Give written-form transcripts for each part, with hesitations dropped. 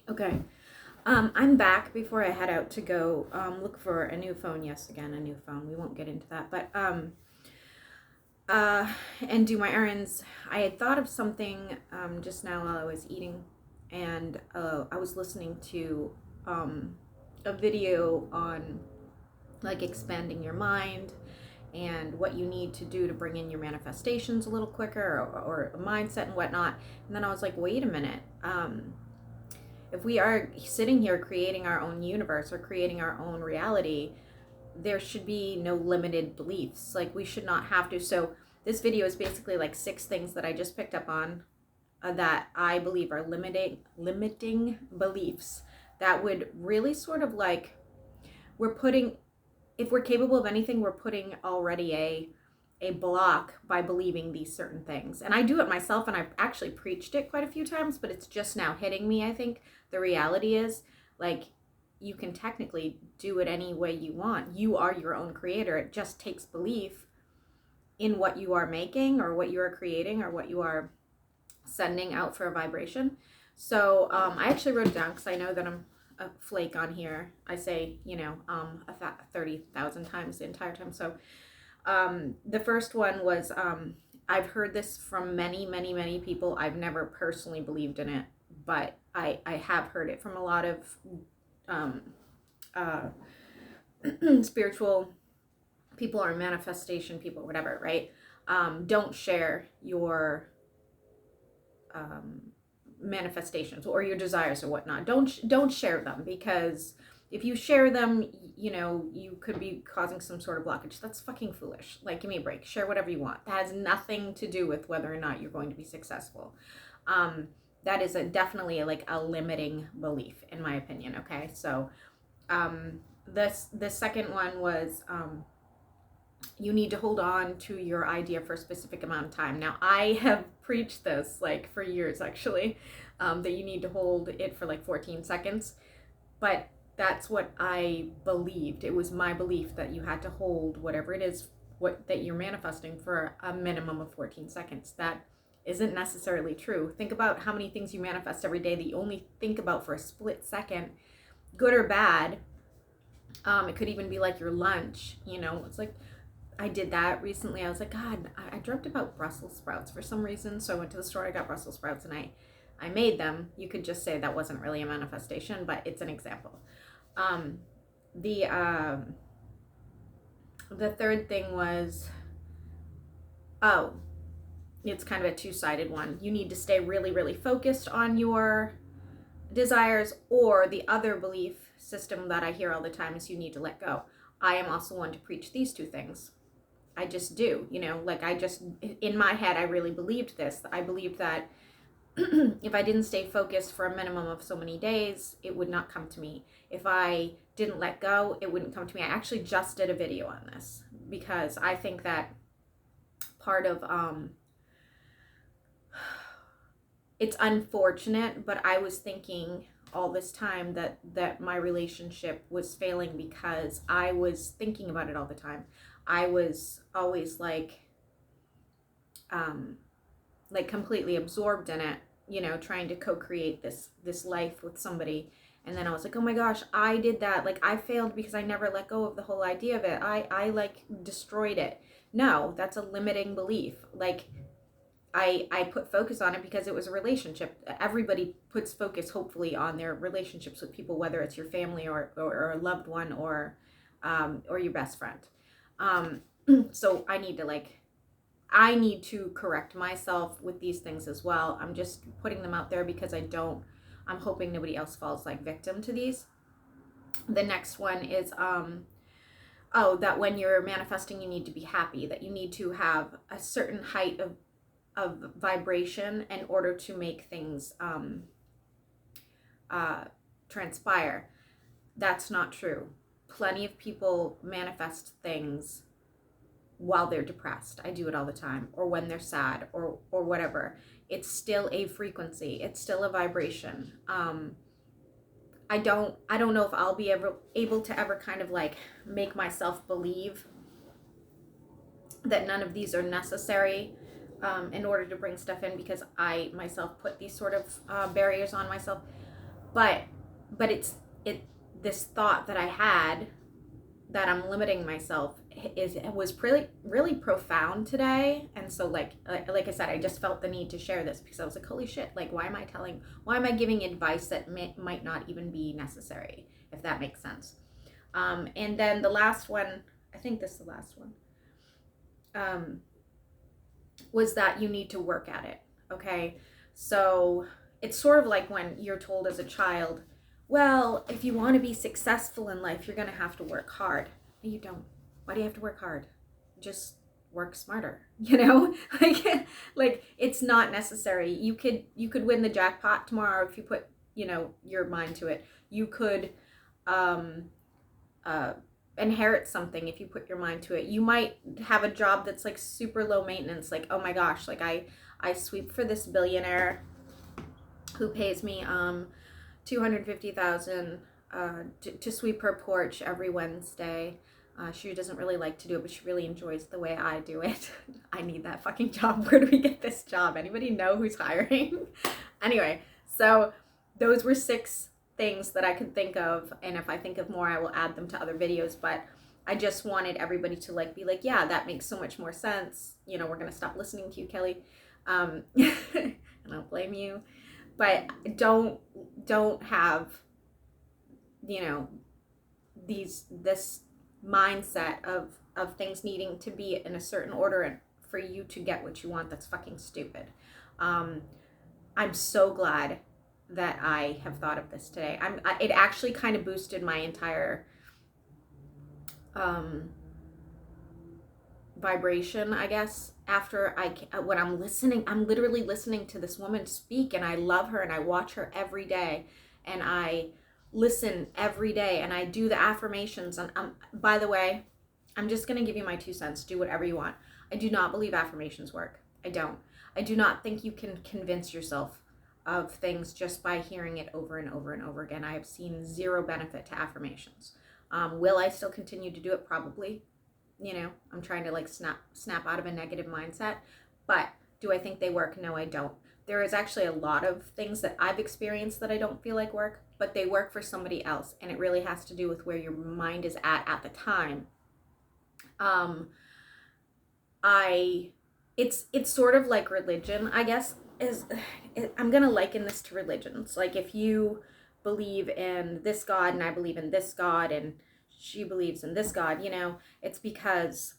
Okay. I'm back before I head out to go look for a new phone. Yes, again, a new phone. We won't get into that, but uh, and do my errands. I had thought of something just now while I was eating, and I was listening to a video on like expanding your mind and what you need to do to bring in your manifestations a little quicker or a mindset and whatnot. And then I was like, wait a minute. If we are sitting here creating our own universe or creating our own reality, there should be no limited beliefs. Like we should not have to. So this video is basically like 6 things that I just picked up on that I believe are limiting beliefs that would really sort of like we're putting if we're capable of anything, we're putting already a block by believing these certain things. And I do it myself, and I've actually preached it quite a few times, but it's just now hitting me. I think the reality is like you can technically do it any way you want. You are your own creator. It just takes belief in what you are making or what you are creating or what you are sending out for a vibration. So I actually wrote it down because I know that I'm a flake on here. I say, 30,000 times the entire time. So the first one was I've heard this from many, many, many people. I've never personally believed in it, but I have heard it from a lot of um, uh, spiritual people or manifestation people, whatever, right? Don't share your um, manifestations or your desires or whatnot. Don't share them, because if you share them, you could be causing some sort of blockage. That's fucking foolish. Like, give me a break. Share whatever you want. That has nothing to do with whether or not you're going to be successful. That is definitely like a limiting belief, in my opinion. Okay, so the second one was you need to hold on to your idea for a specific amount of time. Now, I have preached this like for years, actually, that you need to hold it for like 14 seconds. But that's what I believed. It was my belief that you had to hold whatever it is that you're manifesting for a minimum of 14 seconds. That isn't necessarily true. Think about how many things you manifest every day that you only think about for a split second, good or bad. It could even be like your lunch. It's like I did that recently. I was like, God, I dreamt about Brussels sprouts for some reason. So I went to the store, I got Brussels sprouts, and I made them. You could just say that wasn't really a manifestation, but it's an example. Um, the um, the third thing was, oh, it's kind of a two-sided one. You need to stay really, really focused on your desires, or the other belief system that I hear all the time is you need to let go. I am also one to preach these two things. I just do, like in my head, I really believed this. I believed that if I didn't stay focused for a minimum of so many days, it would not come to me. If I didn't let go, it wouldn't come to me. I actually just did a video on this because I think that part of it's unfortunate, but I was thinking all this time that my relationship was failing because I was thinking about it all the time. I was always like completely absorbed in it, trying to co-create this life with somebody. And then I was like, oh my gosh, I did that. Like, I failed because I never let go of the whole idea of it. I like destroyed it. No, that's a limiting belief. Like, I put focus on it because it was a relationship. Everybody puts focus, hopefully, on their relationships with people, whether it's your family or a loved one or your best friend. So I need to correct myself with these things as well. I'm just putting them out there because I'm hoping nobody else falls like victim to these. The next one is that when you're manifesting, you need to be happy, that you need to have a certain height of vibration in order to make things transpire. That's not true. Plenty of people manifest things while they're depressed. I do it all the time, or when they're sad, or whatever. It's still a frequency. It's still a vibration. I don't know if I'll be able to ever kind of like make myself believe that none of these are necessary in order to bring stuff in, because I myself put these sort of barriers on myself. but this thought that I had that I'm limiting myself was really profound today. And so like I said, I just felt the need to share this because I was like, holy shit, like why am I giving advice that might not even be necessary, if that makes sense. And then the last one, I think this is the last one, was that you need to work at it. Okay, so it's sort of like when you're told as a child, well, if you want to be successful in life, you're going to have to work hard. No, you don't. Why do you have to work hard? Just work smarter, you know? like it's not necessary. You could win the jackpot tomorrow if you put, you know, your mind to it. You could inherit something if you put your mind to it. You might have a job that's like super low maintenance, like, oh my gosh, like I sweep for this billionaire who pays me $250,000 to sweep her porch every Wednesday. She doesn't really like to do it, but she really enjoys the way I do it. I need that fucking job. Where do we get this job? Anybody know who's hiring? Anyway, so those were 6 things that I could think of, and if I think of more, I will add them to other videos. But I just wanted everybody to like be like, yeah, that makes so much more sense. You know, we're gonna stop listening to you, Kelly, and I don't blame you. But don't have, you know, this mindset of things needing to be in a certain order and for you to get what you want. That's fucking stupid. I'm so glad that I have thought of this today. It actually kind of boosted my entire vibration, I guess, after when I'm literally listening to this woman speak, and I love her and I watch her every day and I listen every day and I do the affirmations. And by the way, I'm just going to give you my 2 cents. Do whatever you want. I do not believe affirmations work. I don't. I do not think you can convince yourself of things just by hearing it over and over and over again. I have seen 0 benefit to affirmations. Will I still continue to do it? Probably. You know, I'm trying to like snap out of a negative mindset. But do I think they work? No, I don't. There is actually a lot of things that I've experienced that I don't feel like work, but they work for somebody else. And it really has to do with where your mind is at the time. It's sort of like religion, I guess. I'm gonna liken this to religions. Like if you believe in this God and I believe in this God and she believes in this God, you know, it's because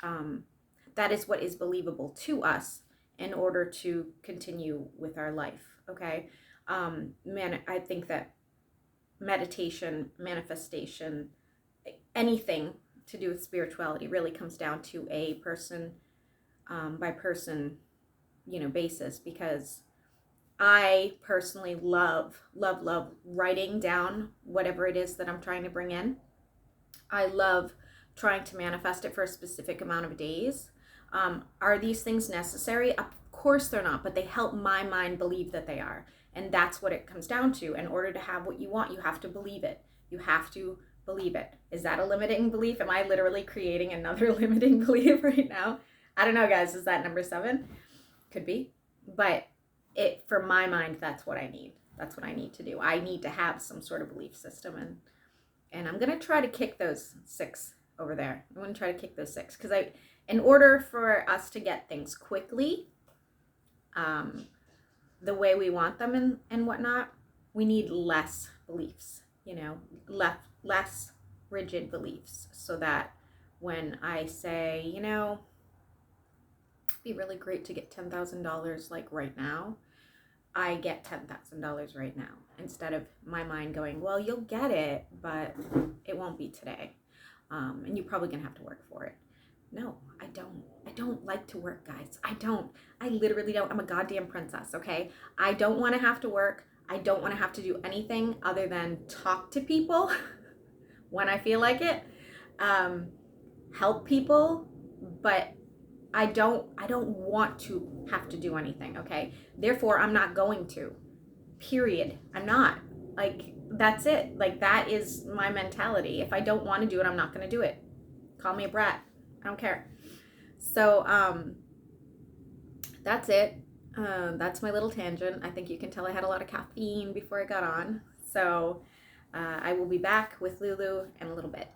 that is what is believable to us in order to continue with our life. Okay, I think that meditation, manifestation, anything to do with spirituality really comes down to a person by person, you know, basis, because I personally love writing down whatever it is that I'm trying to bring in. I love trying to manifest it for a specific amount of days. Are these things necessary? Of course they're not, but they help my mind believe that they are. And that's what it comes down to. In order to have what you want, you have to believe it. You have to believe it. Is that a limiting belief? Am I literally creating another limiting belief right now? I don't know, guys. Is that number 7? Could be. But for my mind, that's what I need. That's what I need to do. I need to have some sort of belief system, and I'm gonna try to kick those 6 over there. I'm gonna try to kick those 6 because in order for us to get things quickly, the way we want them and whatnot, we need less beliefs. You know, less rigid beliefs, so that when I say, you know, it'd be really great to get $10,000 like right now, I get $10,000 right now, instead of my mind going, well, you'll get it, but it won't be today. And you're probably gonna have to work for it. No, I don't like to work, guys. I literally don't. I'm a goddamn princess, okay? I don't want to have to work. I don't want to have to do anything other than talk to people when I feel like it, help people, but I don't want to have to do anything, okay? Therefore, I'm not going to. Period. I'm not. Like, that's it. Like, that is my mentality. If I don't want to do it, I'm not going to do it. Call me a brat. I don't care. So, that's it. That's my little tangent. I think you can tell I had a lot of caffeine before I got on. So I will be back with Lulu in a little bit.